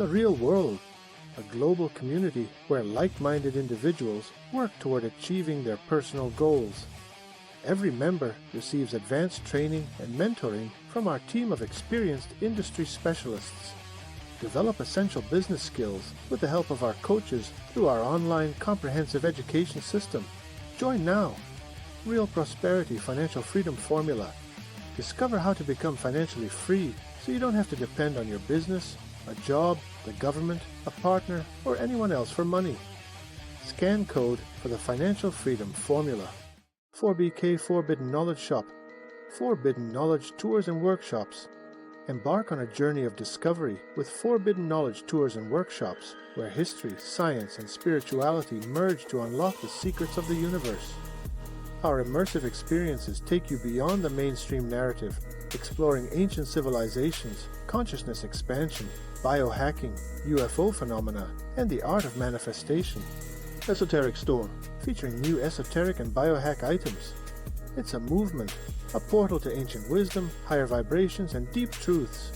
the real world, a global community where like-minded individuals work toward achieving their personal goals. Every member receives advanced training and mentoring from our team of experienced industry specialists. Develop essential business skills with the help of our coaches through our online comprehensive education system. Join now. Real Prosperity Financial Freedom Formula. Discover how to become financially free so you don't have to depend on your business, a job, the government, a partner, or anyone else for money. Scan code for the Financial Freedom Formula. 4BK Forbidden Knowledge Shop. Forbidden Knowledge Tours and Workshops. Embark on a journey of discovery with Forbidden Knowledge Tours and Workshops, where history, science, and spirituality merge to unlock the secrets of the universe. Our immersive experiences take you beyond the mainstream narrative, exploring ancient civilizations, consciousness expansion, biohacking, UFO phenomena, and the art of manifestation. Esoteric Store, featuring new esoteric and biohack items. It's a movement, a portal to ancient wisdom, higher vibrations, and deep truths.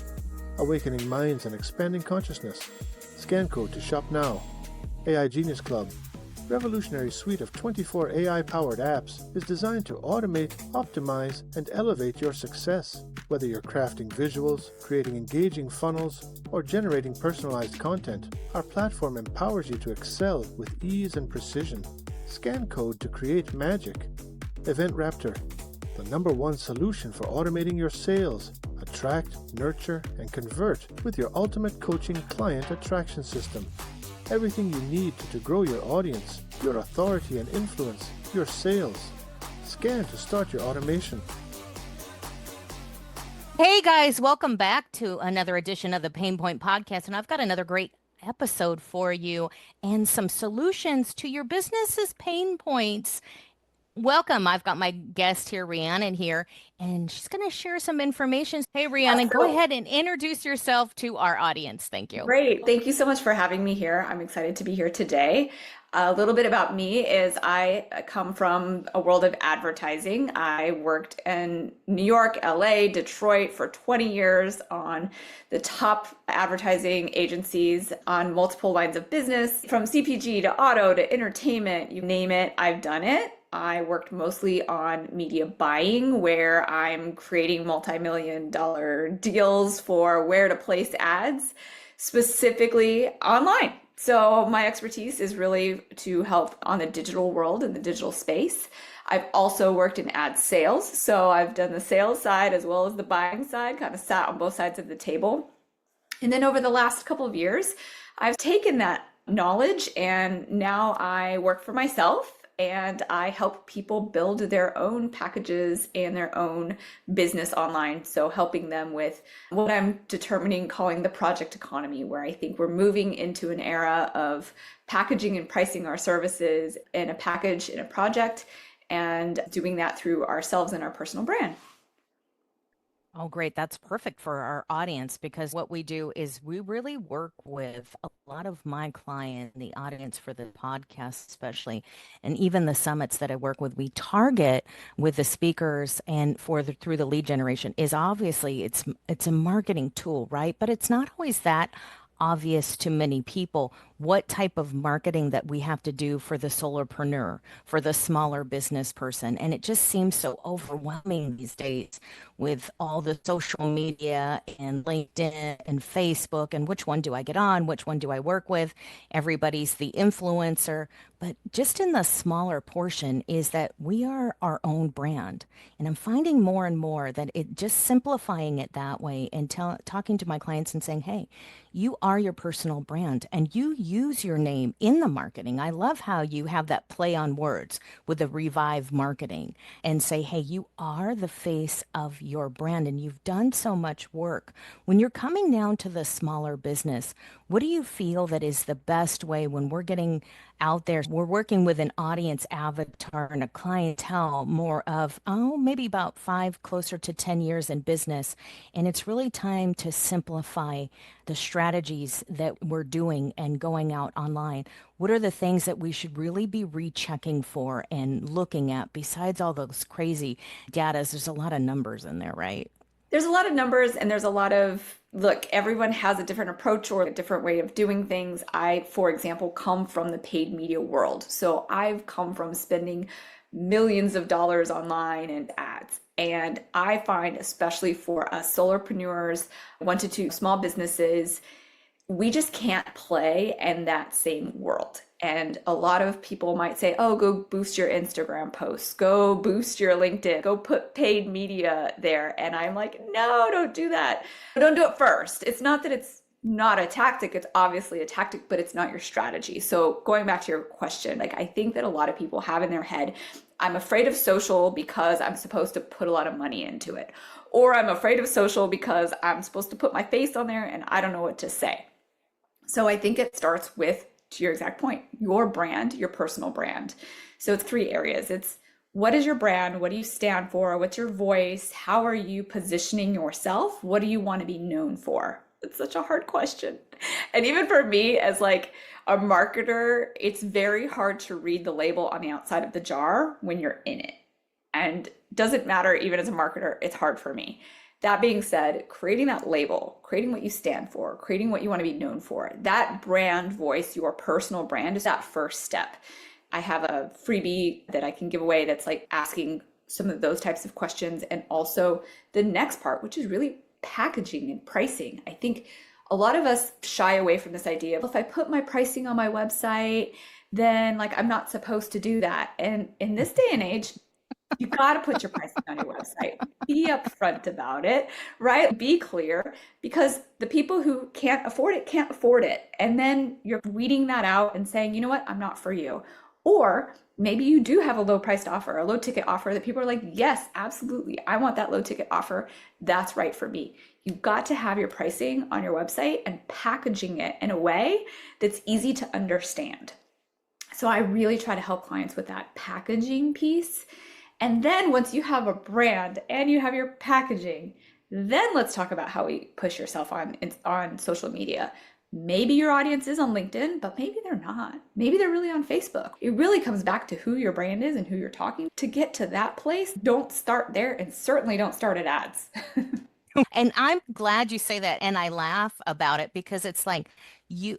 Awakening minds and expanding consciousness. Scan code to shop now. AI Genius Club. Revolutionary suite of 24 AI-powered apps is designed to automate, optimize, and elevate your success. Whether you're crafting visuals, creating engaging funnels, or generating personalized content, our platform empowers you to excel with ease and precision. Scan code to create magic. Event Raptor, the #1 solution for automating your sales. Attract, nurture, and convert with your ultimate coaching client attraction system. Everything you need to grow your audience, your authority and influence, your sales. Scan to start your automation. Hey guys, welcome back to another edition of the Pain Point Podcast. And I've got another great episode for you and some solutions to your business's pain points. Welcome. I've got my guest here, Rhiannon here, and she's going to share some information. Hey, Rhiannon, go ahead and introduce yourself to our audience. Thank you. Great. Thank you so much for having me here. I'm excited to be here today. A little bit about me is I come from a world of advertising. I worked in New York, LA, Detroit for 20 years on the top advertising agencies on multiple lines of business, from CPG to auto to entertainment, you name it, I've done it. I worked mostly on media buying, where I'm creating multi-million-dollar deals for where to place ads, specifically online. So my expertise is really to help on the digital world and the digital space. I've also worked in ad sales. So I've done the sales side as well as the buying side, kind of sat on both sides of the table. And then over the last couple of years, I've taken that knowledge and now I work for myself. And I help people build their own packages and their own business online. So helping them with what I'm calling the project economy, where I think we're moving into an era of packaging and pricing our services in a package, in a project, and doing that through ourselves and our personal brand. Oh, great. That's perfect for our audience, because what we do is we really work with a lot of my client, the audience for the podcast especially, and even the summits that I work with, we target with the speakers and through the lead generation is obviously it's a marketing tool, right? But it's not always that obvious to many people what type of marketing that we have to do for the solopreneur, for the smaller business person. And it just seems so overwhelming these days with all the social media and LinkedIn and Facebook and which one do I get on, which one do I work with? Everybody's the influencer. But just in the smaller portion is that we are our own brand. And I'm finding more and more that it just simplifying it that way and talking to my clients and saying, hey, you are your personal brand and you use your name in the marketing. I love how you have that play on words with the revive marketing and say, hey, you are the face of your brand and you've done so much work. When you're coming down to the smaller business, what do you feel that is the best way when we're getting out there? We're working with an audience avatar and a clientele more of, maybe about 5, closer to 10 years in business. And it's really time to simplify the strategies that we're doing and going out online. What are the things that we should really be rechecking for and looking at besides all those crazy data? There's a lot of numbers in there, right? There's a lot of numbers and there's a lot of, look, everyone has a different approach or a different way of doing things. I, for example, come from the paid media world. So I've come from spending millions of dollars online and ads. And I find, especially for us solopreneurs, 1 to 2 small businesses, we just can't play in that same world. And a lot of people might say, oh, go boost your Instagram posts, go boost your LinkedIn, go put paid media there. And I'm like, no, don't do that. Don't do it first. It's not that it's not a tactic. It's obviously a tactic, but it's not your strategy. So going back to your question, like I think that a lot of people have in their head, I'm afraid of social because I'm supposed to put a lot of money into it. Or I'm afraid of social because I'm supposed to put my face on there and I don't know what to say. So I think it starts with, to your exact point, your brand, your personal brand. So it's 3 areas. It's what is your brand? What do you stand for? What's your voice? How are you positioning yourself? What do you want to be known for? It's such a hard question. And even for me as like a marketer, it's very hard to read the label on the outside of the jar when you're in it. And it doesn't matter, even as a marketer, it's hard for me. That being said, creating that label, creating what you stand for, creating what you want to be known for, that brand voice, your personal brand is that first step. I have a freebie that I can give away that's like asking some of those types of questions. And also the next part, which is really packaging and pricing. I think a lot of us shy away from this idea of if I put my pricing on my website, then like I'm not supposed to do that. And in this day and age, you got to put your pricing on your website. Be upfront about it, right? Be clear, because the people who can't afford it. And then you're weeding that out and saying, you know what, I'm not for you. Or maybe you do have a low priced offer, a low ticket offer that people are like, yes, absolutely. I want that low ticket offer. That's right for me. You've got to have your pricing on your website and packaging it in a way that's easy to understand. So I really try to help clients with that packaging piece. And then once you have a brand and you have your packaging, then let's talk about how we push yourself on social media. Maybe your audience is on LinkedIn, but maybe they're not. Maybe they're really on Facebook. It really comes back to who your brand is and who you're talking to. Get to that place, don't start there, and certainly don't start at ads. And I'm glad you say that. And I laugh about it because it's like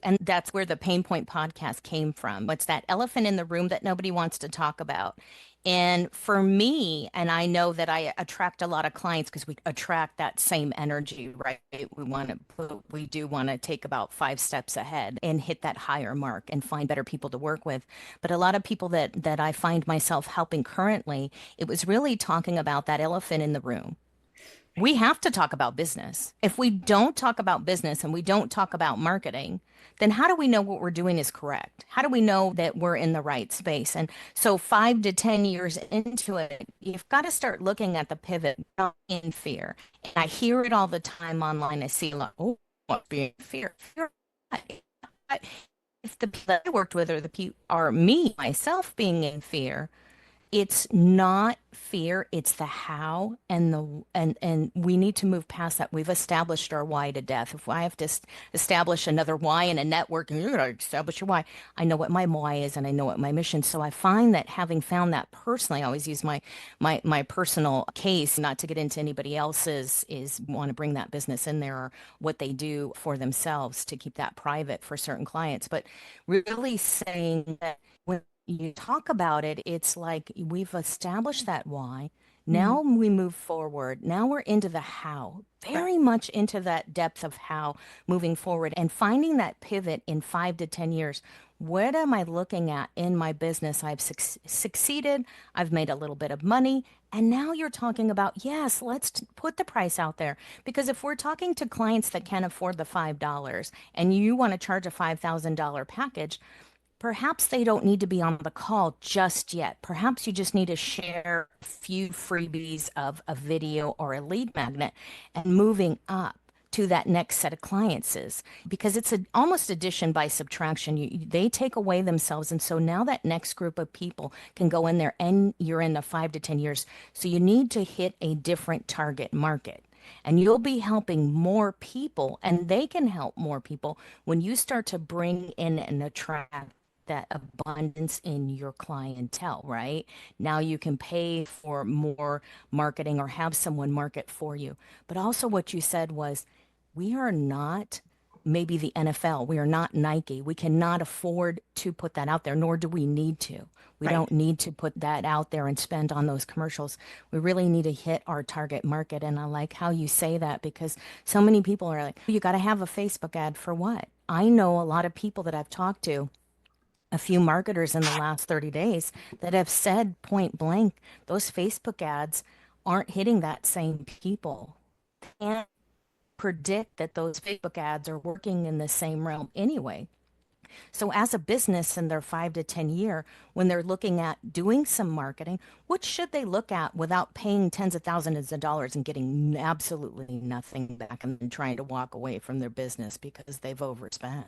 and that's where the Pain Point podcast came from. It's that elephant in the room that nobody wants to talk about. And for me, and I know that I attract a lot of clients because we attract that same energy, right? We do want to take about 5 steps ahead and hit that higher mark and find better people to work with. But a lot of people that I find myself helping currently, it was really talking about that elephant in the room. We have to talk about business. If we don't talk about business and we don't talk about marketing, then how do we know what we're doing is correct? How do we know that we're in the right space? And so 5 to 10 years into it, you've got to start looking at the pivot, not in fear. And I hear it all the time online. I see a lot, oh, what being fear? Fear. If the people that I worked with are me, myself being in fear, it's not fear, it's the how, and we need to move past that. We've established our why to death. If I have to establish another why in a network, and you're going to establish your why, I know what my why is and I know what my mission. So I find that having found that personally, I always use my personal case, not to get into anybody else's, is want to bring that business in there or what they do for themselves to keep that private for certain clients. But really saying that when you talk about it, it's like we've established that why. Now we move forward. Now we're into the how, very much into that depth of how moving forward and finding that pivot in 5 to 10 years. What am I looking at in my business? I've succeeded. I've made a little bit of money. And now you're talking about, yes, let's put the price out there. Because if we're talking to clients that can't afford the $5 and you want to charge a $5,000 package, perhaps they don't need to be on the call just yet. Perhaps you just need to share a few freebies of a video or a lead magnet and moving up to that next set of clients is because it's almost addition by subtraction. They take away themselves. And so now that next group of people can go in there and you're in the 5 to 10 years. So you need to hit a different target market. And you'll be helping more people and they can help more people when you start to bring in and attract that abundance in your clientele, right? Now you can pay for more marketing or have someone market for you. But also what you said was, we are not maybe the NFL. We are not Nike. We cannot afford to put that out there, nor do we need to. We Right. don't need to put that out there and spend on those commercials. We really need to hit our target market. And I like how you say that, because so many people are like, you got to have a Facebook ad for what? I know a lot of people that I've talked to, a few marketers in the last 30 days, that have said point blank, those Facebook ads aren't hitting that same people. Can't predict that those Facebook ads are working in the same realm anyway. So as a business in their 5 to 10 year, when they're looking at doing some marketing, what should they look at without paying tens of thousands of dollars and getting absolutely nothing back and then trying to walk away from their business because they've overspent?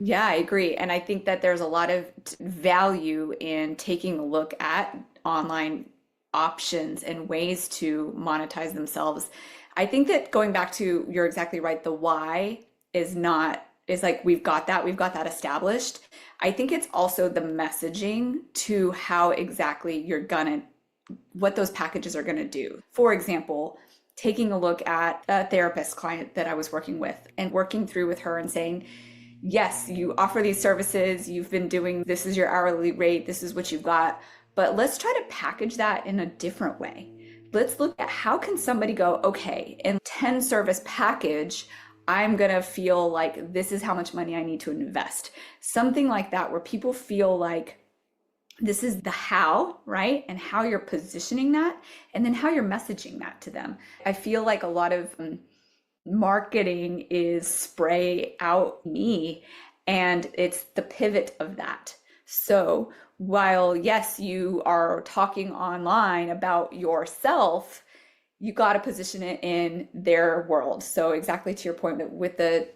Yeah, I agree. And I think that there's a lot of value in taking a look at online options and ways to monetize themselves. I think that going back to, you're exactly right, the why is not, is like we've got that established. I think it's also the messaging to how exactly you're gonna, what those packages are gonna do. For example, taking a look at a therapist client that I was working with and working through with her and saying, yes, you offer these services, you've been doing, this is your hourly rate, this is what you've got, but let's try to package that in a different way. Let's look at how can somebody go, okay, in 10 service package, I'm gonna feel like this is how much money I need to invest. Something like that, where people feel like this is the how, right? And how you're positioning that, and then how you're messaging that to them. I feel like a lot of marketing is spray out me, and it's the pivot of that. So while yes, you are talking online about yourself, you got to position it in their world. So exactly to your point, with the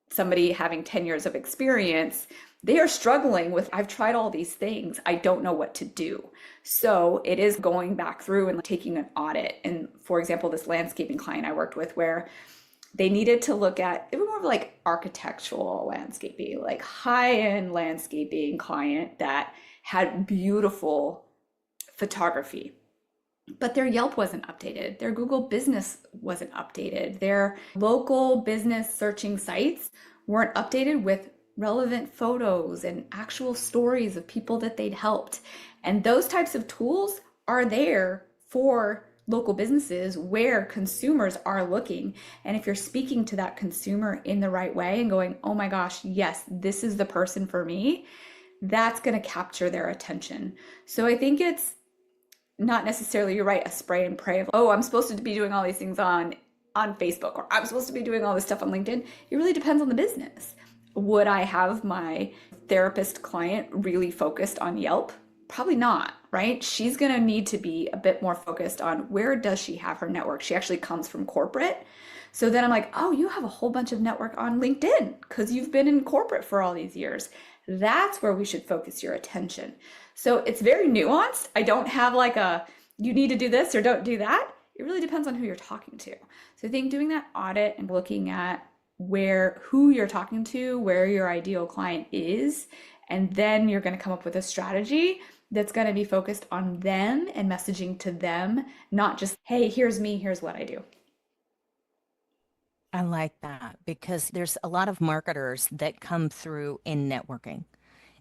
somebody having 10 years of experience, they are struggling with, I've tried all these things, I don't know what to do. So it is going back through and taking an audit. And for example, this landscaping client I worked with, where they needed to look at, it was more of like architectural landscaping, like high-end landscaping client that had beautiful photography, but their Yelp wasn't updated. Their Google business wasn't updated. Their local business searching sites weren't updated with relevant photos and actual stories of people that they'd helped. And those types of tools are there for local businesses where consumers are looking. And if you're speaking to that consumer in the right way and going, oh my gosh, yes, this is the person for me, that's going to capture their attention. So I think it's not necessarily, you're right, a spray and pray of, oh, I'm supposed to be doing all these things on Facebook, or I'm supposed to be doing all this stuff on LinkedIn. It really depends on the business. Would I have my therapist client really focused on Yelp? Probably not, right? She's going to need to be a bit more focused on where does she have her network. She actually comes from corporate. So then I'm like, oh, you have a whole bunch of network on LinkedIn because you've been in corporate for all these years. That's where we should focus your attention. So it's very nuanced. I don't have like a, you need to do this or don't do that. It really depends on who you're talking to. So I think doing that audit and looking at who you're talking to, where your ideal client is, and then you're going to come up with a strategy that's going to be focused on them and messaging to them, not just, hey, here's me, here's what I do. I like that, because there's a lot of marketers that come through in networking.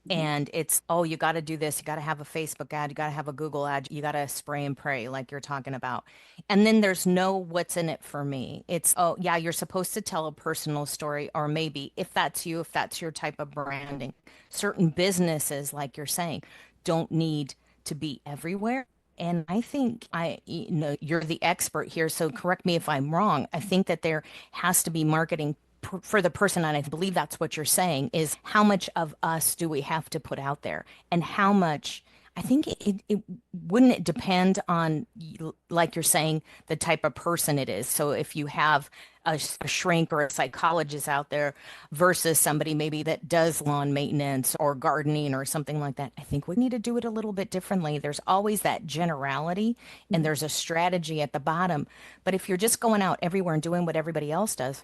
And it's, oh, you got to do this. You got to have a Facebook ad. You got to have a Google ad. You got to spray and pray like you're talking about. And then there's no what's in it for me. It's, oh, yeah, you're supposed to tell a personal story, or maybe if that's you, if that's your type of branding. Certain businesses, like you're saying, don't need to be everywhere. And I think you're the expert here, so correct me if I'm wrong. I think that there has to be marketing for the person, and I believe that's what you're saying, is how much of us do we have to put out there, and how much. I think it wouldn't it depend on, like you're saying, the type of person it is. So if you have a shrink or a psychologist out there versus somebody maybe that does lawn maintenance or gardening or something like that, I think we need to do it a little bit differently. There's always that generality and there's a strategy at the bottom. But if you're just going out everywhere and doing what everybody else does,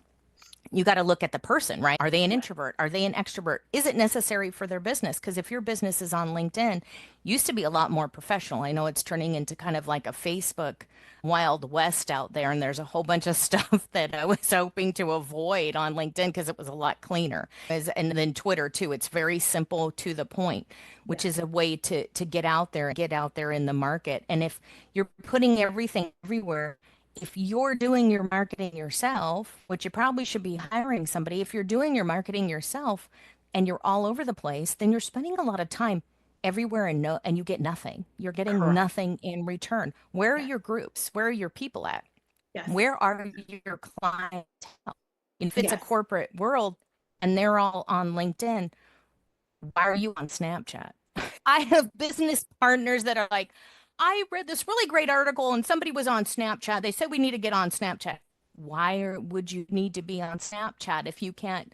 you got to look at the person, right? Are they an introvert? Are they an extrovert? Is it necessary for their business? Because if your business is on LinkedIn, used to be a lot more professional. I know it's turning into kind of like a Facebook Wild West out there, and there's a whole bunch of stuff that I was hoping to avoid on LinkedIn because it was a lot cleaner. And then Twitter too. It's very simple to the point, which is a way to get out there in the market. And if you're putting everything everywhere, if you're doing your marketing yourself, which you probably should be hiring somebody, if you're doing your marketing yourself and you're all over the place, then you're spending a lot of time everywhere and you get nothing. You're getting Correct. nothing in return. Where are Yeah. your groups? Where are your people at? Yes. Where are your clientele? If it's a Yes. corporate world and they're all on LinkedIn, why are you on Snapchat? I have business partners that are like, I read this really great article and somebody was on Snapchat. They said we need to get on Snapchat. Would you need to be on Snapchat if you can't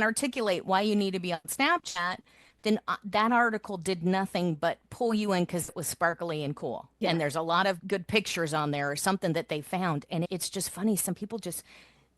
articulate why you need to be on Snapchat, then that article did nothing but pull you in because it was sparkly and cool. And Yes. there's a lot of good pictures on there or something that they found. And it's just funny. Some people just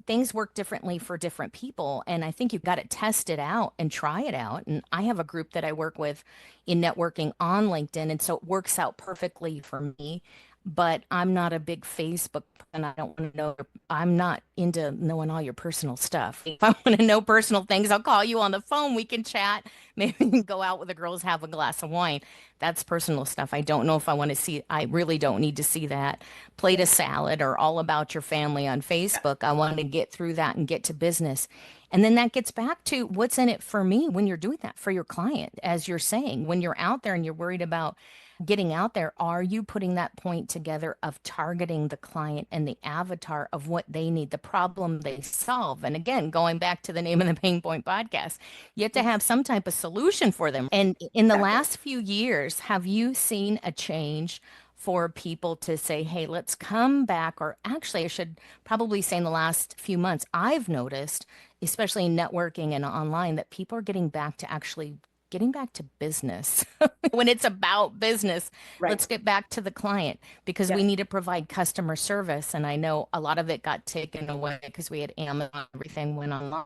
things work differently for different people. And I think you've got to test it out and try it out. And I have a group that I work with in networking on LinkedIn. And so it works out perfectly for me. But I'm not a big Facebook and I don't want to know, I'm not into knowing all your personal stuff. If I want to know personal things, I'll call you on the phone. We can chat. Maybe we can go out with the girls, have a glass of wine. That's personal stuff. I don't know if I want to see, I really don't need to see that plate of salad or all about your family on Facebook. I want to get through that and get to business. And then that gets back to what's in it for me when you're doing that for your client, as you're saying, when you're out there and you're worried about getting out there, are you putting that point together of targeting the client and the avatar of what they need, the problem they solve? And again, going back to the name of the Pain Point podcast, you have to have Yes. some type of solution for them. And in the Exactly. last few years, have you seen a change for people to say, hey, let's come back? Or actually, I should probably say in the last few months, I've noticed, especially in networking and online, that people are getting back to business. When it's about business, let's Right. get back to the client because we Yes. need to provide customer service. And I know a lot of it got taken away because we had Amazon, everything went online.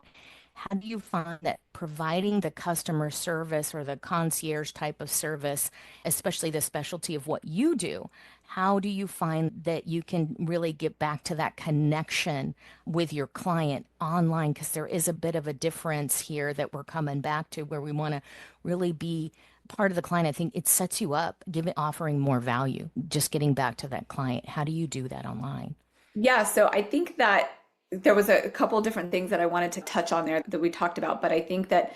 How do you find that providing the customer service or the concierge type of service, especially the specialty of what you do, how do you find that you can really get back to that connection with your client online? Because there is a bit of a difference here that we're coming back to where we want to really be part of the client. I think it sets you up, offering more value, just getting back to that client. How do you do that online? Yeah, so I think that there was a couple of different things that I wanted to touch on there that we talked about, but I think that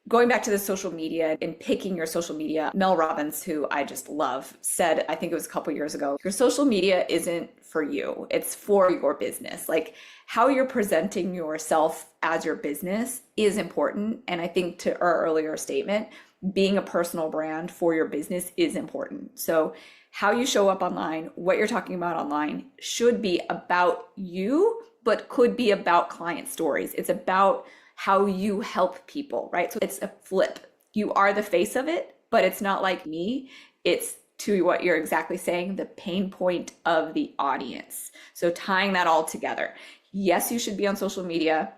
going back to the social media and picking your social media, Mel Robbins, who I just love, said, I think it was a couple years ago, your social media isn't for you, it's for your business. Like how you're presenting yourself as your business is important. And I think to our earlier statement, being a personal brand for your business is important. So how you show up online, what you're talking about online should be about you, but could be about client stories. It's about how you help people, right? So it's a flip. You are the face of it, but it's not like me. It's to what you're exactly saying, the pain point of the audience. So tying that all together. Yes, you should be on social media.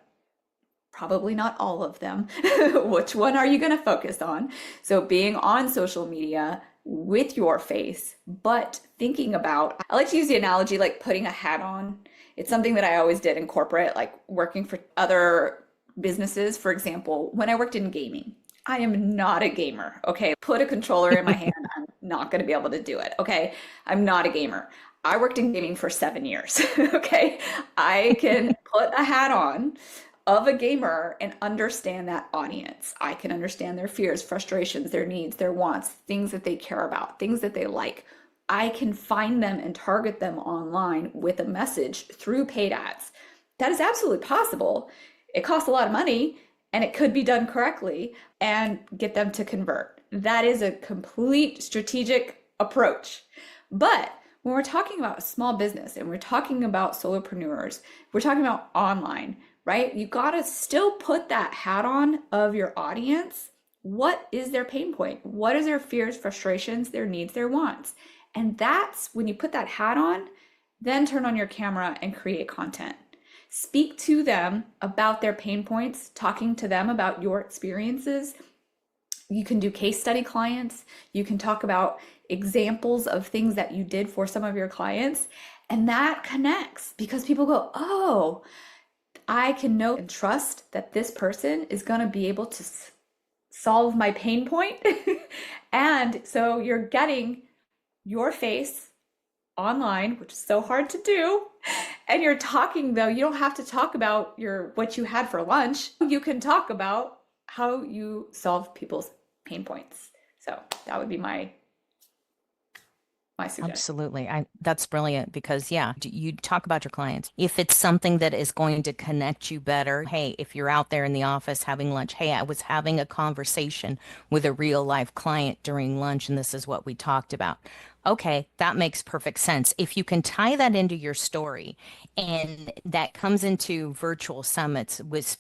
Probably not all of them. Which one are you going to focus on? So being on social media with your face, but thinking about, I like to use the analogy like putting a hat on. It's something that I always did in corporate, like working for other businesses. For example, when I worked in gaming, I am not a gamer. Okay. Put a controller in my hand. I'm not going to be able to do it. Okay. I'm not a gamer. I worked in gaming for 7 years. Okay. I can put a hat on of a gamer and understand that audience. I can understand their fears, frustrations, their needs, their wants, things that they care about, things that they like. I can find them and target them online with a message through paid ads. That is absolutely possible. It costs a lot of money and it could be done correctly and get them to convert. That is a complete strategic approach. But when we're talking about a small business and we're talking about solopreneurs, we're talking about online, right? You got to still put that hat on of your audience. What is their pain point? What is their fears, frustrations, their needs, their wants? And that's when you put that hat on, then turn on your camera and create content. speak to them about their pain points, talking to them about your experiences. You can do case study clients. You can talk about examples of things that you did for some of your clients. And that connects because people go, oh, I can know and trust that this person is going to be able to solve my pain point. And so you're getting your face online, which is so hard to do. And you're talking, though, you don't have to talk about what you had for lunch. You can talk about how you solve people's pain points. So that would be my suggestion. Absolutely. That's brilliant because yeah, you talk about your clients. If it's something that is going to connect you better, hey, if you're out there in the office having lunch, hey, I was having a conversation with a real life client during lunch and this is what we talked about. Okay, that makes perfect sense. If you can tie that into your story and that comes into virtual summits with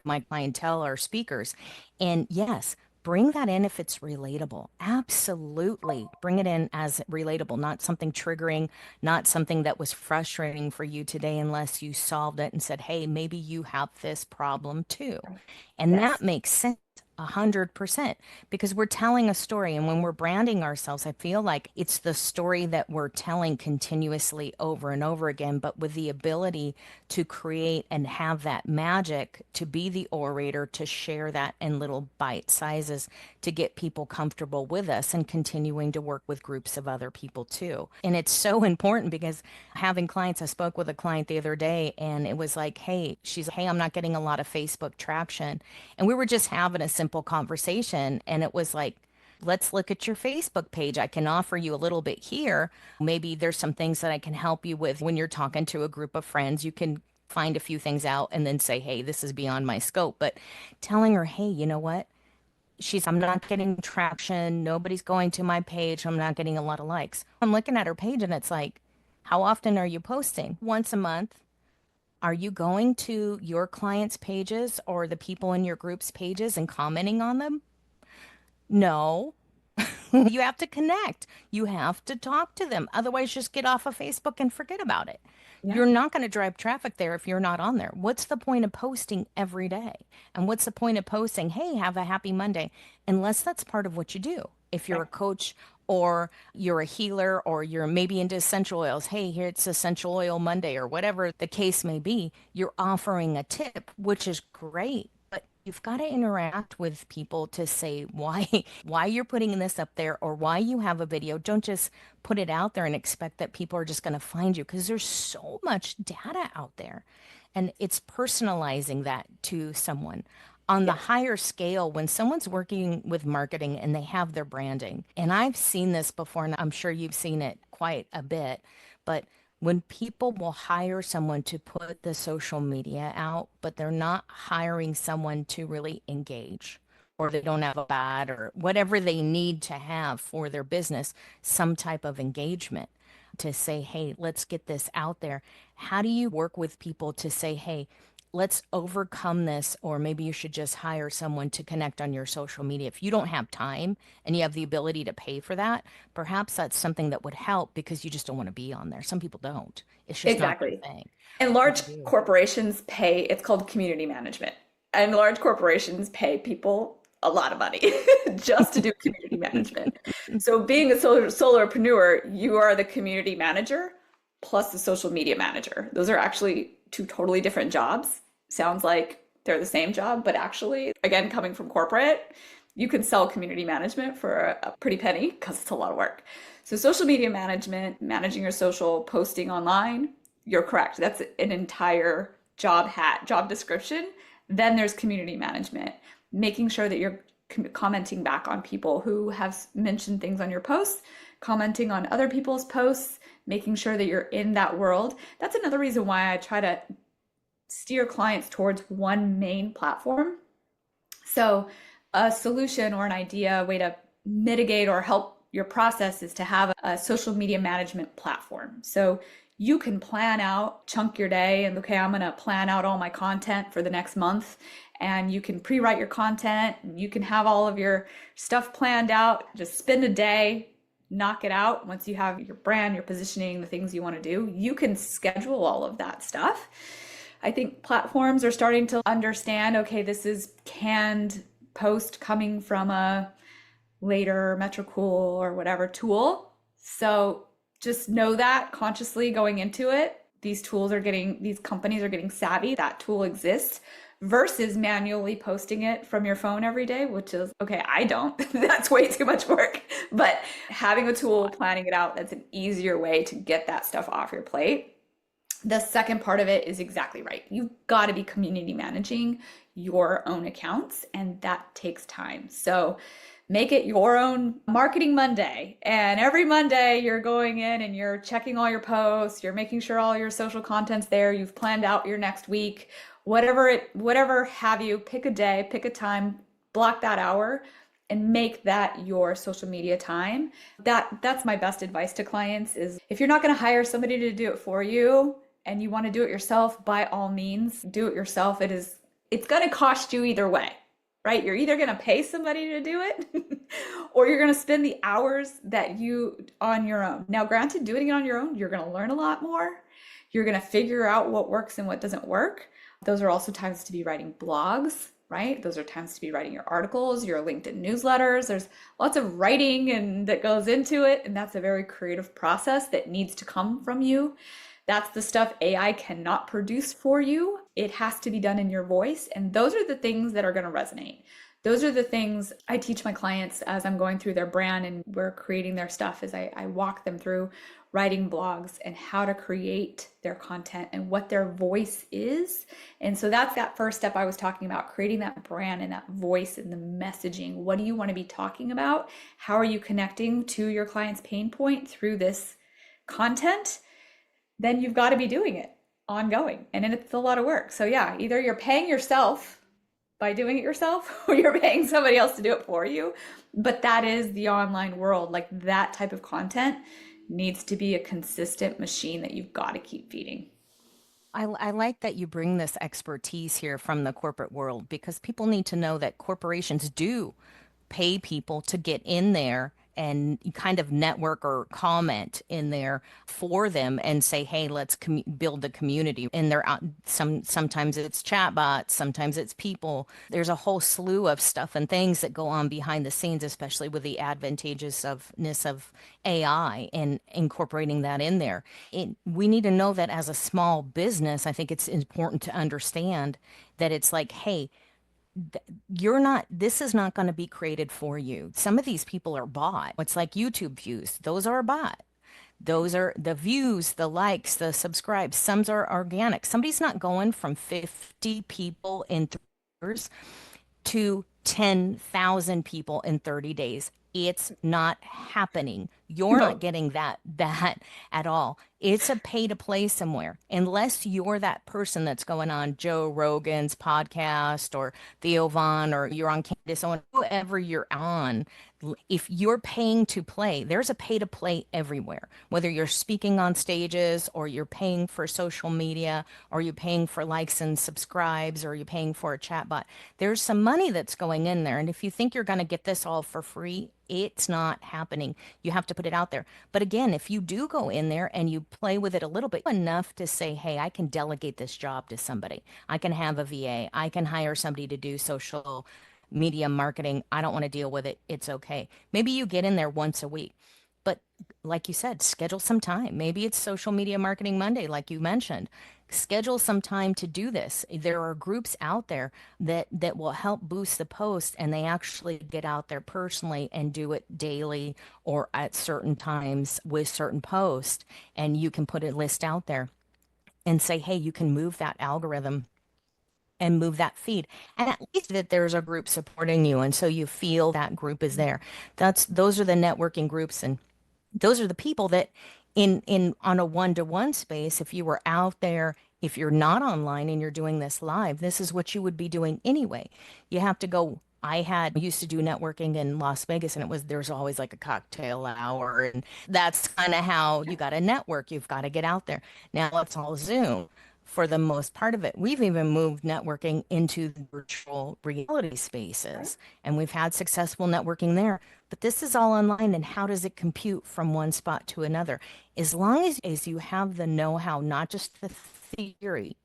my clientele or speakers, and yes, bring that in if it's relatable. Absolutely. Bring it in as relatable, not something triggering, not something that was frustrating for you today, unless you solved it and said, hey, maybe you have this problem too. And Yes. that makes sense. 100% because we're telling a story. And when we're branding ourselves, I feel like it's the story that we're telling continuously over and over again, but with the ability to create and have that magic to be the orator, to share that in little bite sizes to get people comfortable with us and continuing to work with groups of other people too. And it's so important because having clients, I spoke with a client the other day and it was like, hey, she's, hey, I'm not getting a lot of Facebook traction. And we were just having a simple conversation and it was like, let's look at your Facebook page. I can offer you a little bit here. Maybe there's some things that I can help you with when you're talking to a group of friends. You can find a few things out and then say, hey, this is beyond my scope. But telling her, hey, you know what? I'm not getting traction. Nobody's going to my page. I'm not getting a lot of likes. I'm looking at her page and it's like, how often are you posting? Once a month. Are you going to your clients' pages or the people in your group's pages and commenting on them? No. You have to connect. You have to talk to them. Otherwise, just get off of Facebook and forget about it. Yeah. You're not going to drive traffic there if you're not on there. What's the point of posting every day? And what's the point of posting, hey, have a happy Monday? Unless that's part of what you do. If you're a coach or you're a healer or you're maybe into essential oils, hey, here it's Essential Oil Monday or whatever the case may be, you're offering a tip, which is great. But you've got to interact with people to say why you're putting this up there or why you have a video. Don't just put it out there and expect that people are just going to find you because there's so much data out there. And it's personalizing that to someone. On the higher scale, when someone's working with marketing and they have their branding, and I've seen this before, and I'm sure you've seen it quite a bit, but when people will hire someone to put the social media out, but they're not hiring someone to really engage, or they don't have a ad or whatever they need to have for their business, some type of engagement to say, hey, let's get this out there. How do you work with people to say, hey, let's overcome this, or maybe you should just hire someone to connect on your social media. If you don't have time and you have the ability to pay for that, perhaps that's something that would help because you just don't want to be on there. Some people don't. It's just not their thing. And large corporations pay, it's called community management. And large corporations pay people a lot of money just to do community management. So being a solopreneur, you are the community manager plus the social media manager. Those are actually two totally different jobs. Sounds like they're the same job, but actually, again, coming from corporate, you can sell community management for a pretty penny because it's a lot of work. So social media management, managing your social, posting online, you're correct. That's an entire job description. Then there's community management, making sure that you're commenting back on people who have mentioned things on your posts, commenting on other people's posts, making sure that you're in that world. That's another reason why I try to steer clients towards one main platform. So a solution or an idea, a way to mitigate or help your process is to have a social media management platform. So you can plan out, chunk your day, and okay, I'm going to plan out all my content for the next month. And you can pre-write your content, and you can have all of your stuff planned out. Just spend a day, knock it out. Once you have your brand, your positioning, the things you want to do, you can schedule all of that stuff. I think platforms are starting to understand, okay, this is canned post coming from a later Metricool or whatever tool. So just know that consciously going into it, these companies are getting savvy. That tool exists versus manually posting it from your phone every day, which is, okay, I don't. That's way too much work. But having a tool, planning it out, that's an easier way to get that stuff off your plate. The second part of it is exactly right. You've got to be community managing your own accounts, and that takes time. So make it your own Marketing Monday. And every Monday you're going in and you're checking all your posts, you're making sure all your social content's there, you've planned out your next week, whatever have you, pick a day, pick a time, block that hour and make that your social media time. That's my best advice to clients is if you're not going to hire somebody to do it for you and you want to do it yourself, by all means, do it yourself. It's going to cost you either way. Right? You're either going to pay somebody to do it or you're going to spend the hours that you on your own. Now, granted, doing it on your own, you're going to learn a lot more. You're going to figure out what works and what doesn't work. Those are also times to be writing blogs, right? Those are times to be writing your articles, your LinkedIn newsletters. There's lots of writing and that goes into it. And that's a very creative process that needs to come from you. That's the stuff AI cannot produce for you. It has to be done in your voice. And those are the things that are going to resonate. Those are the things I teach my clients as I'm going through their brand and we're creating their stuff as I walk them through writing blogs and how to create their content and what their voice is. And so that's that first step I was talking about, creating that brand and that voice and the messaging. What do you want to be talking about? How are you connecting to your client's pain point through this content? Then you've got to be doing it ongoing. And it's a lot of work. So yeah, either you're paying yourself by doing it yourself or you're paying somebody else to do it for you. But that is the online world. Like that type of content needs to be a consistent machine that you've got to keep feeding. I like that you bring this expertise here from the corporate world because people need to know that corporations do pay people to get in there and kind of network or comment in there for them and say, hey, let's build the community. And they're sometimes it's chatbots, sometimes it's people. There's a whole slew of stuff and things that go on behind the scenes, especially with the advantageousness of AI and incorporating that in there. We need to know that as a small business, I think it's important to understand that it's like, hey, this is not going to be created for you. Some of these people are bought. It's like YouTube views. Those are bought. Those are the views, the likes, the subscribes. Some are organic. Somebody's not going from 50 people in 3 years to 10,000 people in 30 days. It's not happening. You're not getting that at all. It's a pay to play somewhere. Unless you're that person that's going on Joe Rogan's podcast or Theo Vaughn or you're on Candace Owens, whoever you're on, if you're paying to play, there's a pay to play everywhere. Whether you're speaking on stages or you're paying for social media or you're paying for likes and subscribes or you're paying for a chatbot, there's some money that's going in there. And if you think you're going to get this all for free, it's not happening. You have to put it out there. But again, if you do go in there and you play with it a little bit enough to say, hey, I can delegate this job to somebody. I can have a VA. I can hire somebody to do social media marketing. I don't want to deal with it. It's okay. Maybe you get in there once a week. But like you said, schedule some time. Maybe it's Social Media Marketing Monday, like you mentioned. Schedule some time to do this. There are groups out there that will help boost the post, and they actually get out there personally and do it daily or at certain times with certain posts. And you can put a list out there and say, hey, you can move that algorithm and move that feed. And at least that there's a group supporting you. And so you feel that group is there. Those are the networking groups, and those are the people that in on a one-to-one space, if you were out there, if you're not online and you're doing this live, this is what you would be doing anyway. You have to go. I used to do networking in Las Vegas, and there's always like a cocktail hour, and that's kind of how you got to network. You've got to get out there. Now it's all Zoom for the most part of it. We've even moved networking into the virtual reality spaces, and we've had successful networking there. But this is all online, and how does it compute from one spot to another? As long as you have the know-how, not just the theory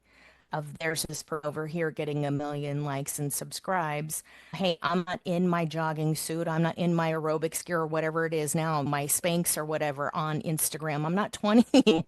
of there's this over here getting 1 million likes and subscribes. Hey, I'm not in my jogging suit. I'm not in my aerobics gear or whatever it is now, my Spanx or whatever on Instagram. I'm not 20.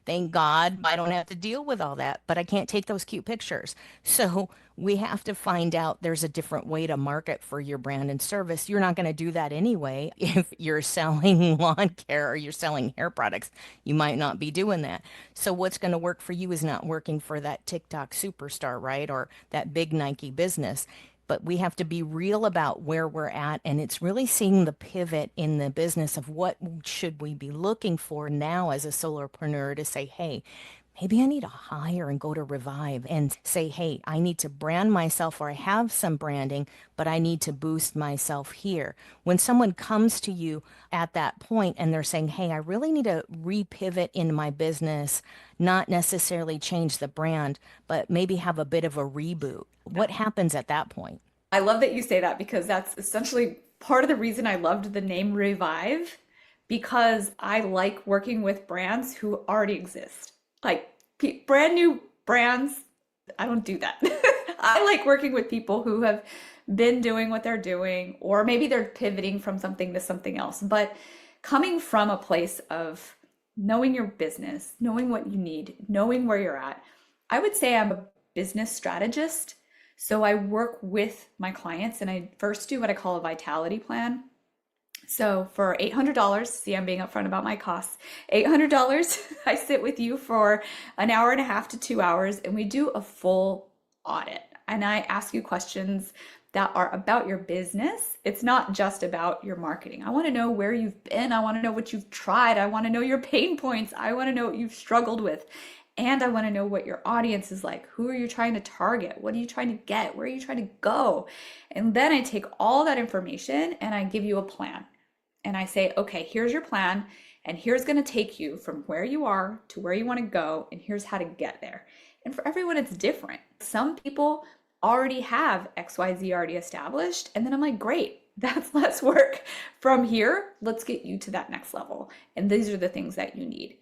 Thank God I don't have to deal with all that, but I can't take those cute pictures. So we have to find out there's a different way to market for your brand and service. You're not going to do that anyway. If you're selling lawn care or you're selling hair products, you might not be doing that. So what's going to work for you is not working for that TikTok superstar, right? Or that big Nike business. But we have to be real about where we're at, and it's really seeing the pivot in the business of what should we be looking for now as a solopreneur to say, hey, maybe I need to hire and go to Revive and say, hey, I need to brand myself, or I have some branding, but I need to boost myself here. When someone comes to you at that point and they're saying, hey, I really need to repivot in my business, not necessarily change the brand, but maybe have a bit of a reboot. What happens at that point? I love that you say that, because that's essentially part of the reason I loved the name Revive, because I like working with brands who already exist. Like brand new brands, I don't do that. I like working with people who have been doing what they're doing, or maybe they're pivoting from something to something else. But coming from a place of knowing your business, knowing what you need, knowing where you're at, I would say I'm a business strategist. So I work with my clients, and I first do what I call a vitality plan. So for $800, see, I'm being upfront about my costs. $800, I sit with you for an hour and a half to 2 hours, and we do a full audit. And I ask you questions that are about your business. It's not just about your marketing. I want to know where you've been. I want to know what you've tried. I want to know your pain points. I want to know what you've struggled with. And I want to know what your audience is like. Who are you trying to target? What are you trying to get? Where are you trying to go? And then I take all that information and I give you a plan. And I say, okay, here's your plan, and here's going to take you from where you are to where you want to go, and here's how to get there. And for everyone, it's different. Some people already have XYZ already established, and then I'm like, great, that's less work. From here, let's get you to that next level. And these are the things that you need.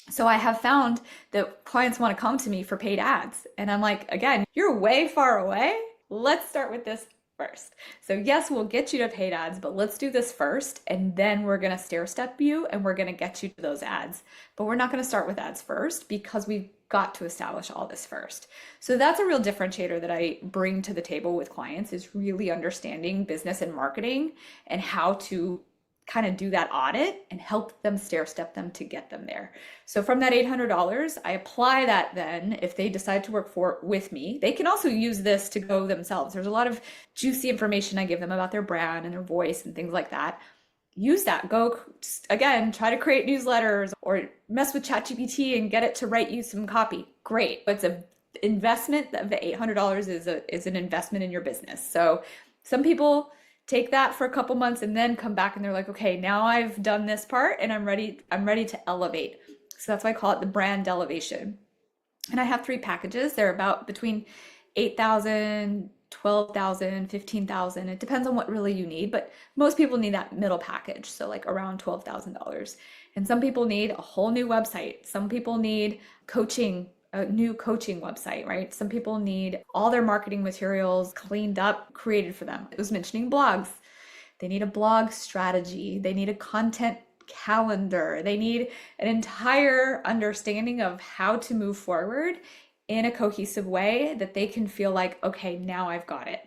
So I have found that clients want to come to me for paid ads. And I'm like, again, you're way far away. Let's start with this first. So yes, we'll get you to paid ads, but let's do this first. And then we're going to stair step you and we're going to get you to those ads. But we're not going to start with ads first, because we've got to establish all this first. So that's a real differentiator that I bring to the table with clients, is really understanding business and marketing and how to kind of do that audit and help them stair step them to get them there. So from that $800, I apply that. Then if they decide to work with me, they can also use this to go themselves. There's a lot of juicy information I give them about their brand and their voice and things like that. Use that. Go, again, try to create newsletters or mess with ChatGPT and get it to write you some copy. Great. But it's an investment. The $800 is an investment in your business. So some people take that for a couple months and then come back and they're like, okay, now I've done this part and I'm ready to elevate. So that's why I call it the brand elevation. And I have 3 packages. They're about between 8,000, 12,000, 15,000. It depends on what really you need, but most people need that middle package. So like around $12,000. And some people need a whole new website. Some people need a new coaching website, right? Some people need all their marketing materials cleaned up, created for them. It was mentioning blogs. They need a blog strategy. They need a content calendar. They need an entire understanding of how to move forward in a cohesive way that they can feel like, okay, now I've got it.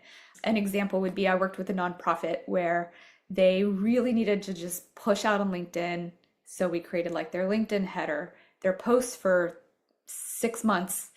An example would be, I worked with a nonprofit where they really needed to just push out on LinkedIn. So we created like their LinkedIn header, their posts for 6 months,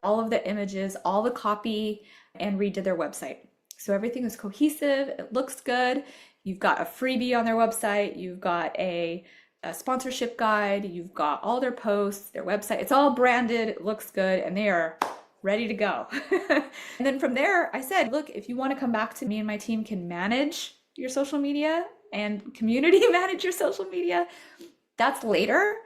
all of the images, all the copy, and redid their website. So everything is cohesive. It looks good. You've got a freebie on their website. You've got a sponsorship guide. You've got all their posts, their website. It's all branded. It looks good, and they are ready to go. And then from there, I said, look, if you want to come back to me and my team can manage your social media and community manage your social media, that's later.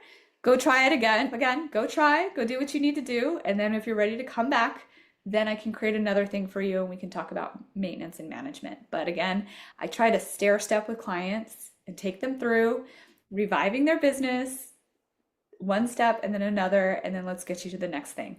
Go try it again, go try, go do what you need to do. And then if you're ready to come back, then I can create another thing for you and we can talk about maintenance and management. But again, I try to stair step with clients and take them through reviving their business, one step and then another, and then let's get you to the next thing.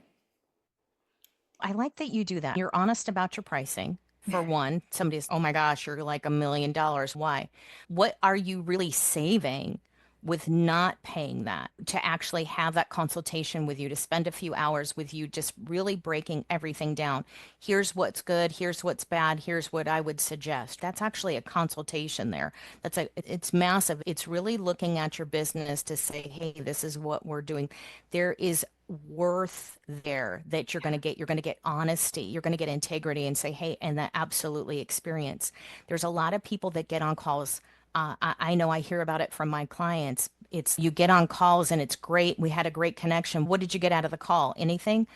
I like that you do that. You're honest about your pricing. For one, somebody's, oh my gosh, you're like $1 million. Why? What are you really saving with not paying that to actually have that consultation with you, to spend a few hours with you, just really breaking everything down? Here's what's good. Here's what's bad. Here's what I would suggest. That's actually a consultation there. It's massive. It's really looking at your business to say, hey, this is what we're doing. There is worth there that you're going to get. You're going to get honesty. You're going to get integrity and say, hey, and that absolutely experience. There's a lot of people that get on calls. I know I hear about it from my clients. It's you get on calls and it's great. We had a great connection. What did you get out of the call? Anything?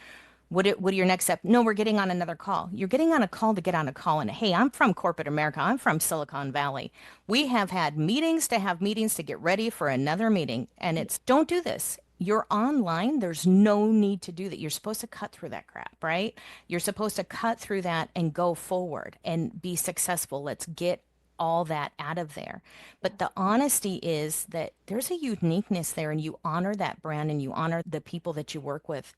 What are your next step? No, we're getting on another call. You're getting on a call to get on a call. And hey, I'm from corporate America. I'm from Silicon Valley. We have had meetings to have meetings to get ready for another meeting. And it's don't do this. You're online. There's no need to do that. You're supposed to cut through that crap, right? You're supposed to cut through that and go forward and be successful. Let's get all that out of there. But the honesty is that there's a uniqueness there and you honor that brand and you honor the people that you work with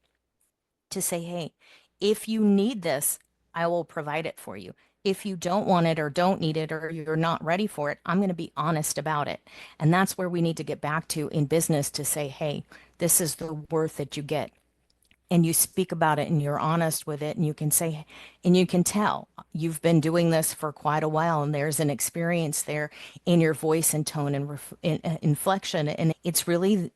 to say, hey, if you need this, I will provide it for you. If you don't want it or don't need it or you're not ready for it, I'm going to be honest about it. And that's where we need to get back to in business to say, hey, this is the worth that you get. And you speak about it and you're honest with it and you can say, and you can tell you've been doing this for quite a while and there's an experience there in your voice and tone and inflection. And it's really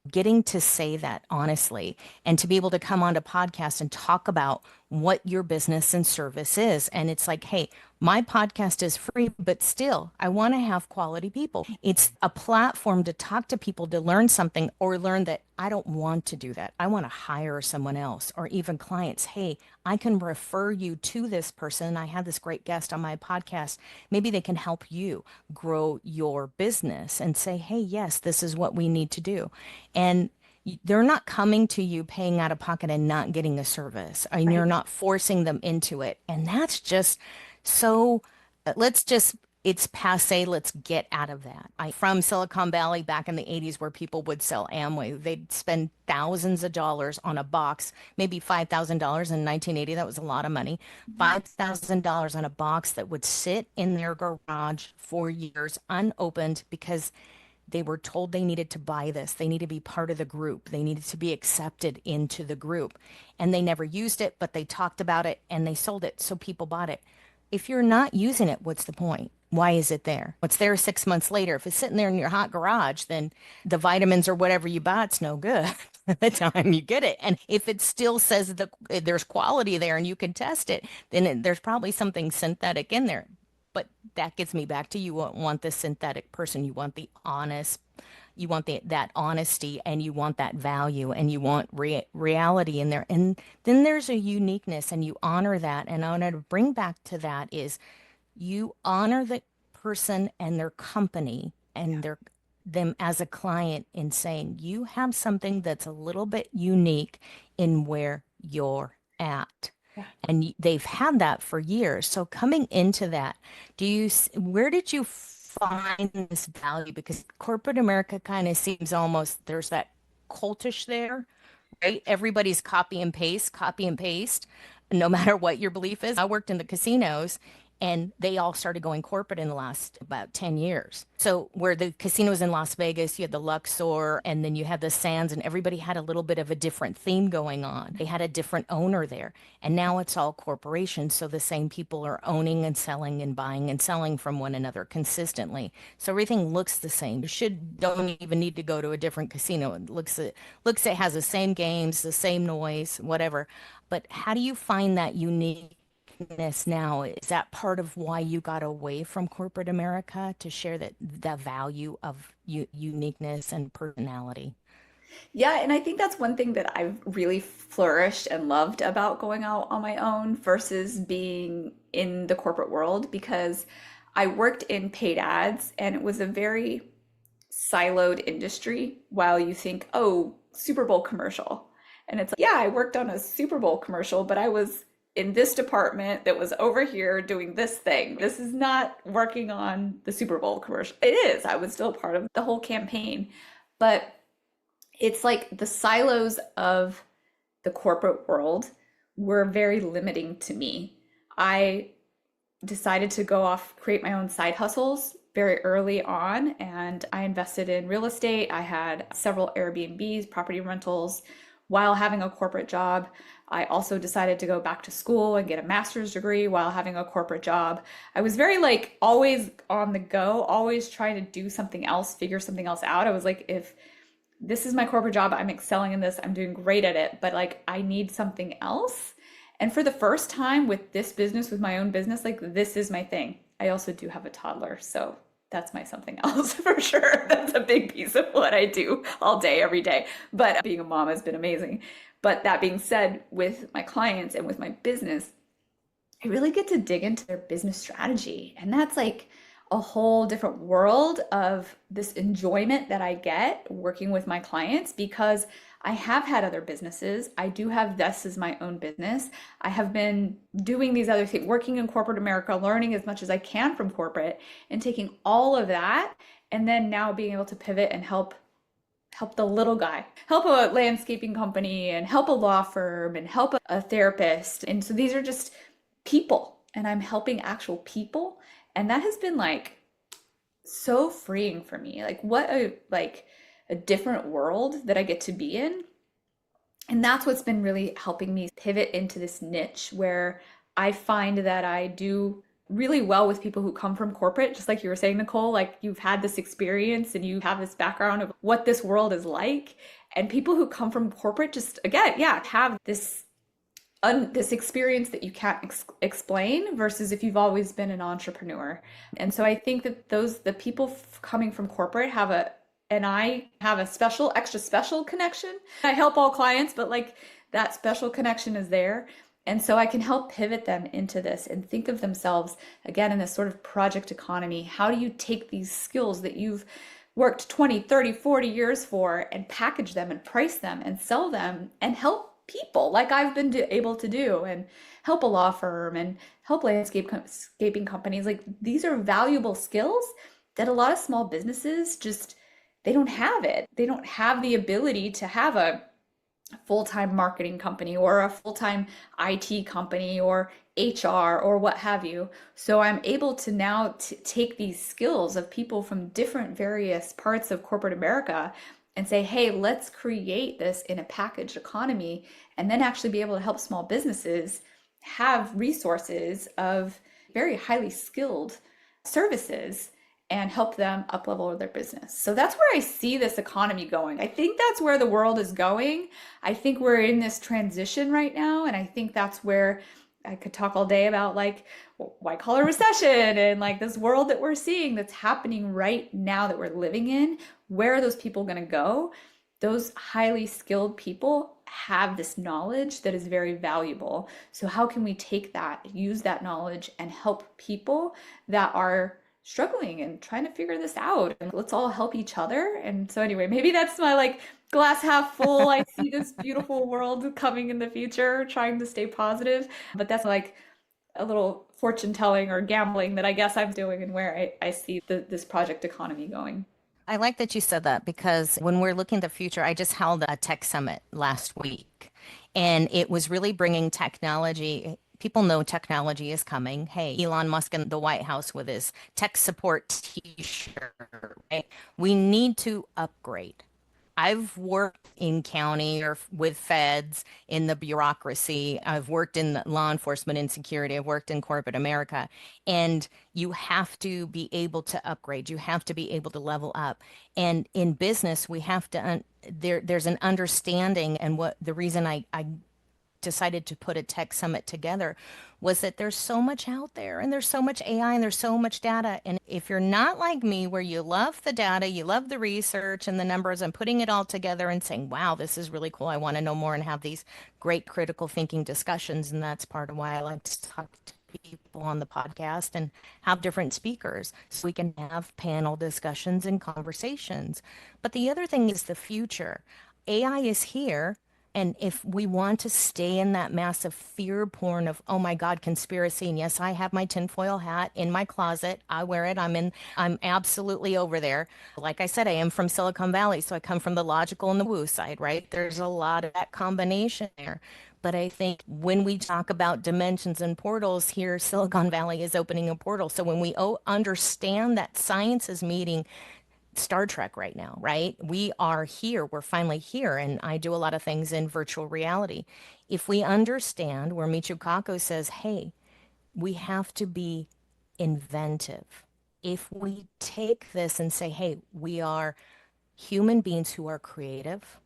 getting to say that honestly and to be able to come onto podcast and talk about what your business and service is. And it's like, hey, my podcast is free, but still, I want to have quality people. It's a platform to talk to people, to learn something or learn that I don't want to do that. I want to hire someone else or even clients. Hey, I can refer you to this person. I have this great guest on my podcast. Maybe they can help you grow your business and say, hey, yes, this is what we need to do. And they're not coming to you paying out of pocket and not getting a service, and you're not forcing them into it. And that's just so, it's passe. Let's get out of that. From Silicon Valley back in the 80s where people would sell Amway, they'd spend thousands of dollars on a box, maybe $5,000 in 1980. That was a lot of money. $5,000 on a box that would sit in their garage for years unopened because they were told they needed to buy this. They needed to be part of the group. They needed to be accepted into the group. And they never used it, but they talked about it and they sold it. So people bought it. If you're not using it, what's the point? Why is it there? It's there 6 months later. If it's sitting there in your hot garage, then the vitamins or whatever you bought, it's no good by the time you get it. And if it still says that there's quality there and you can test it, then there's probably something synthetic in there. But that gets me back to you want the synthetic person. You want the honest, you want that honesty and you want that value and you want reality in there. And then there's a uniqueness and you honor that. And I want to bring back to that is you honor the person and their company and them as a client in saying you have something that's a little bit unique in where you're at. And they've had that for years. So coming into that, where did you find this value? Because corporate America kind of seems almost, there's that cultish there, right? Everybody's copy and paste, no matter what your belief is. I worked in the casinos and they all started going corporate in the last about 10 years. So where the casinos in Las Vegas, you had the Luxor, and then you had the Sands, and everybody had a little bit of a different theme going on. They had a different owner there. And now it's all corporations. So the same people are owning and selling and buying and selling from one another consistently. So everything looks the same. Don't even need to go to a different casino. It has the same games, the same noise, whatever. But how do you find that unique now? Is that part of why you got away from corporate America to share the value of uniqueness and personality? Yeah, and I think that's one thing that I've really flourished and loved about going out on my own versus being in the corporate world because I worked in paid ads and it was a very siloed industry while you think, oh, Super Bowl commercial. And it's like, yeah, I worked on a Super Bowl commercial, but I was in this department that was over here doing this thing. This is not working on the Super Bowl commercial. It is. I was still part of the whole campaign. But it's like the silos of the corporate world were very limiting to me. I decided to go off, create my own side hustles very early on, and I invested in real estate. I had several Airbnbs, property rentals, while having a corporate job. I also decided to go back to school and get a master's degree while having a corporate job. I was very like always on the go, always trying to do something else, figure something else out. I was like, if this is my corporate job, I'm excelling in this, I'm doing great at it, but like I need something else. And for the first time with this business, with my own business, like this is my thing. I also do have a toddler, so that's my something else for sure. That's a big piece of what I do all day, every day. But being a mom has been amazing. But that being said, with my clients and with my business, I really get to dig into their business strategy. And that's like a whole different world of this enjoyment that I get working with my clients because I have had other businesses. I do have this as my own business. I have been doing these other things, working in corporate America, learning as much as I can from corporate and taking all of that and then now being able to pivot and help the little guy, help a landscaping company and help a law firm and help a therapist. And so these are just people and I'm helping actual people. And that has been like so freeing for me. Like what a different world that I get to be in. And that's what's been really helping me pivot into this niche where I find that I do really well with people who come from corporate, just like you were saying, Nicole, like you've had this experience and you have this background of what this world is like. And people who come from corporate just, again, yeah, have this experience that you can't explain versus if you've always been an entrepreneur. And so I think that the people coming from corporate and I have a extra special connection. I help all clients, but like that special connection is there. And so I can help pivot them into this and think of themselves again in this sort of project economy. How do you take these skills that you've worked 20, 30, 40 years for and package them and price them and sell them and help people like I've been able to do and help a law firm and help landscaping companies. Like these are valuable skills that a lot of small businesses just, they don't have it. They don't have the ability to have a full-time marketing company or a full-time IT company or HR or what have you. So I'm able to now take these skills of people from different various parts of corporate America and say, hey, let's create this in a packaged economy and then actually be able to help small businesses have resources of very highly skilled services and help them up-level their business. So that's where I see this economy going. I think that's where the world is going. I think we're in this transition right now. And I think that's where I could talk all day about like white collar recession and like this world that we're seeing that's happening right now that we're living in. Where are those people going to go? Those highly skilled people have this knowledge that is very valuable. So how can we take that, use that knowledge and help people that are struggling and trying to figure this out, and let's all help each other. And so anyway, maybe that's my like glass half full. I see this beautiful world coming in the future, trying to stay positive. But that's like a little fortune telling or gambling that I guess I'm doing and where I see this project economy going. I like that you said that because when we're looking at the future, I just held a tech summit last week and it was really bringing technology. People know technology is coming. Hey, Elon Musk in the White House with his tech support t-shirt, right? We need to upgrade. I've worked in county or with feds in the bureaucracy. I've worked in law enforcement and security. I've worked in corporate America. And you have to be able to upgrade. You have to be able to level up. And in business, we have to, there's an understanding. And what the reason I decided to put a tech summit together was that there's so much out there and there's so much AI and there's so much data. And if you're not like me, where you love the data, you love the research and the numbers and putting it all together and saying, wow, this is really cool. I want to know more and have these great critical thinking discussions. And that's part of why I like to talk to people on the podcast and have different speakers so we can have panel discussions and conversations. But the other thing is the future. AI is here. And if we want to stay in that massive fear porn of, oh my God, conspiracy, and yes, I have my tinfoil hat in my closet. I wear it. I'm absolutely over there. Like I said, I am from Silicon Valley, so I come from the logical and the woo side, right? There's a lot of that combination there. But I think when we talk about dimensions and portals here, Silicon Valley is opening a portal. So when we understand that science is meeting Star Trek right now, right? We are here. We're finally here. And I do a lot of things in virtual reality. If we understand where Michio Kaku says, hey, we have to be inventive. If we take this and say, hey, we are human beings who are creative,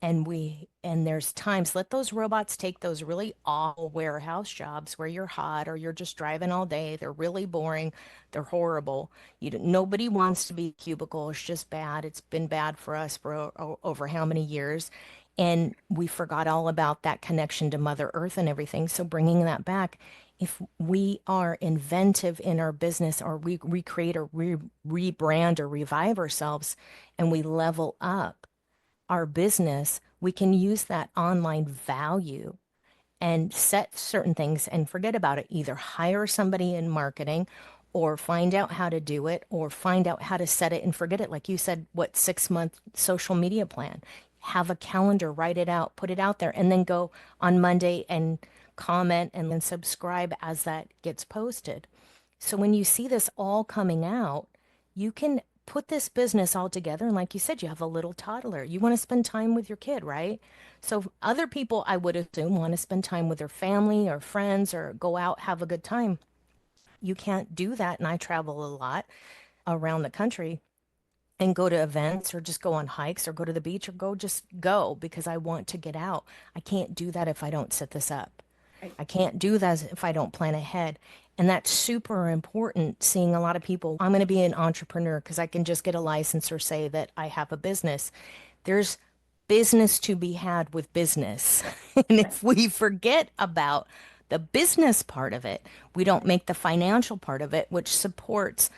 and there's times, let those robots take those really awful warehouse jobs where you're hot or you're just driving all day. They're really boring. They're horrible. Nobody wants to be a cubicle. It's just bad. It's been bad for us for over how many years. And we forgot all about that connection to Mother Earth and everything. So bringing that back, if we are inventive in our business, or we recreate or rebrand or revive ourselves, and we level up our business, we can use that online value and set certain things and forget about it. Either hire somebody in marketing, or find out how to do it, or find out how to set it and forget it. Like you said, what 6-month social media plan? Have a calendar, write it out, put it out there, and then go on Monday and comment and then subscribe as that gets posted. So when you see this all coming out, you can put this business all together. And like you said, you have a little toddler. You want to spend time with your kid, right? So other people, I would assume, want to spend time with their family or friends or go out, have a good time. You can't do that. And I travel a lot around the country and go to events or just go on hikes or go to the beach or just go because I want to get out. I can't do that if I don't set this up. Right. I can't do that if I don't plan ahead. And that's super important, seeing a lot of people. I'm going to be an entrepreneur because I can just get a license or say that I have a business. There's business to be had with business. And if we forget about the business part of it, we don't make the financial part of it, which supports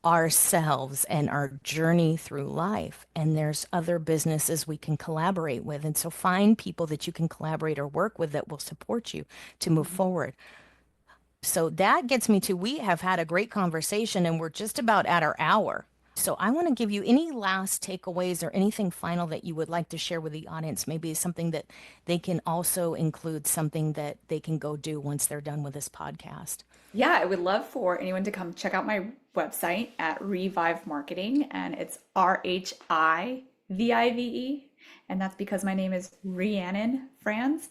ourselves and our journey through life. And there's other businesses we can collaborate with. And so find people that you can collaborate or work with that will support you to move forward. So that gets me to, we have had a great conversation and we're just about at our hour. So I want to give you any last takeaways or anything final that you would like to share with the audience. Maybe something that they can also include, something that they can go do once they're done with this podcast. Yeah, I would love for anyone to come check out my website at Revive Marketing, and it's Rhivive. And that's because my name is Rhiannon Franz.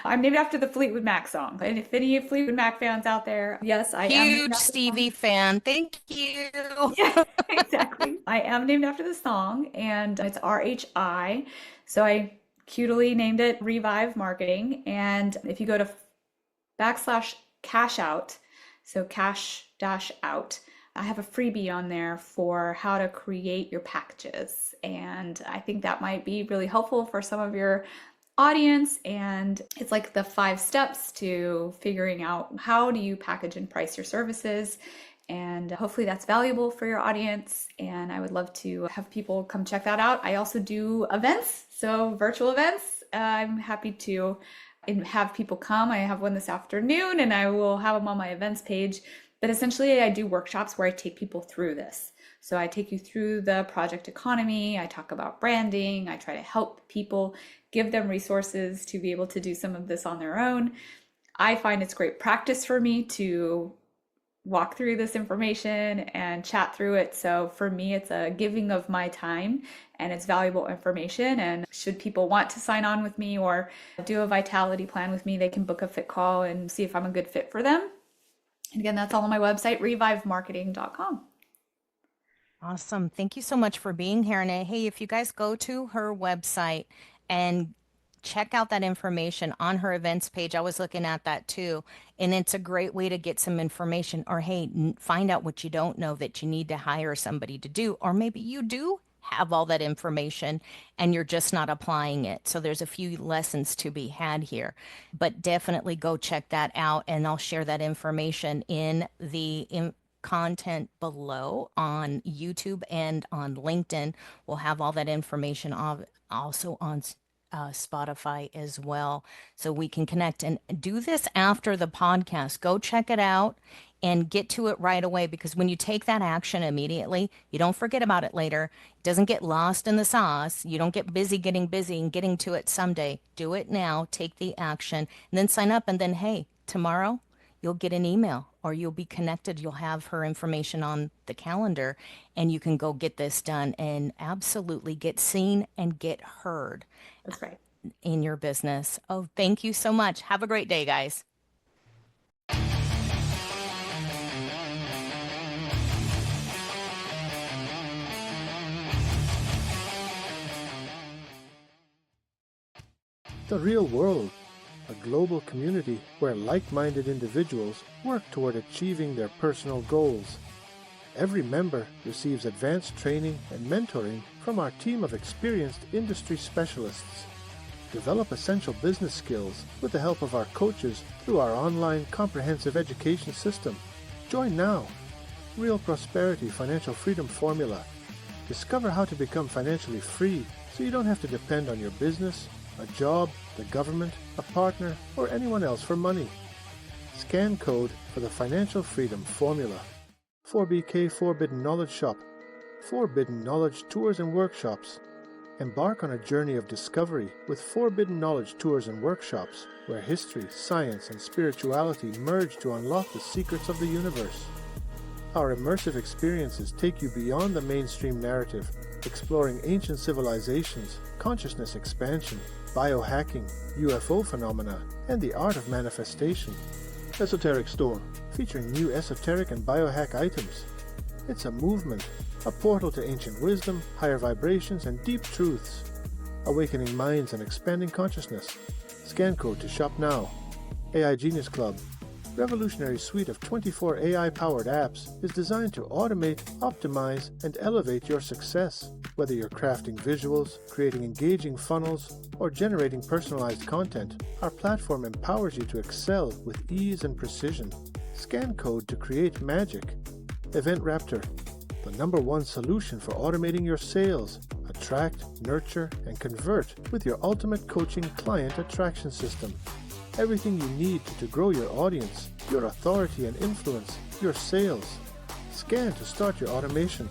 I'm named after the Fleetwood Mac song. And if any Fleetwood Mac fans out there, yes, I am named Huge after the Stevie song. fan. Thank you. Yeah, exactly. I am named after the song, and it's RHI. So I cutely named it Revive Marketing. And if you go to backslash cash out, so cash dash out, I have a freebie on there for how to create your packages. And I think that might be really helpful for some of your audience. And it's like the 5 steps to figuring out how do you package and price your services. And hopefully that's valuable for your audience. And I would love to have people come check that out. I also do events, so virtual events. I'm happy to have people come. I have one this afternoon and I will have them on my events page. But essentially, I do workshops where I take people through this. So I take you through the project economy. I talk about branding. I try to help people, give them resources to be able to do some of this on their own. I find it's great practice for me to walk through this information and chat through it. So for me, it's a giving of my time and it's valuable information. And should people want to sign on with me or do a vitality plan with me, they can book a fit call and see if I'm a good fit for them. And again, that's all on my website, revivemarketing.com. Awesome. Thank you so much for being here. And hey, if you guys go to her website and check out that information on her events page, I was looking at that too. And it's a great way to get some information, or hey, find out what you don't know that you need to hire somebody to do, or maybe you do have all that information and you're just not applying it. So there's a few lessons to be had here, but definitely go check that out. And I'll share that information in the content below on YouTube and on LinkedIn. We'll have all that information also on Spotify as well, so we can connect and do this after the podcast. Go check it out and get to it right away, because when you take that action immediately, you don't forget about it later. It doesn't get lost in the sauce. You don't get busy getting busy and getting to it someday. Do it now, take the action, and then sign up. And then, hey, tomorrow you'll get an email or you'll be connected. You'll have her information on the calendar and you can go get this done and absolutely get seen and get heard. That's right. In your business. Oh, thank you so much. Have a great day, guys. The real world, a global community where like-minded individuals work toward achieving their personal goals. Every member receives advanced training and mentoring from our team of experienced industry specialists. Develop essential business skills with the help of our coaches through our online comprehensive education system. Join now. Real Prosperity Financial Freedom Formula. Discover how to become financially free so you don't have to depend on your business, a job, the government, a partner, or anyone else for money. Scan code for the Financial Freedom Formula. 4BK Forbidden Knowledge Shop. Forbidden Knowledge Tours and Workshops. Embark on a journey of discovery with Forbidden Knowledge Tours and Workshops, where history, science, and spirituality merge to unlock the secrets of the universe. Our immersive experiences take you beyond the mainstream narrative, exploring ancient civilizations, consciousness expansion, biohacking, UFO phenomena, and the art of manifestation. Esoteric Store, featuring new esoteric and biohack items. It's a movement, a portal to ancient wisdom, higher vibrations, and deep truths. Awakening minds and expanding consciousness. Scan code to shop now. AI Genius Club. Revolutionary suite of 24 AI-powered apps is designed to automate, optimize, and elevate your success. Whether you're crafting visuals, creating engaging funnels, or generating personalized content, our platform empowers you to excel with ease and precision. Scan code to create magic. Event Raptor, the #1 solution for automating your sales. Attract, nurture, and convert with your ultimate coaching client attraction system. Everything you need to grow your audience, your authority and influence, your sales. Scan to start your automation.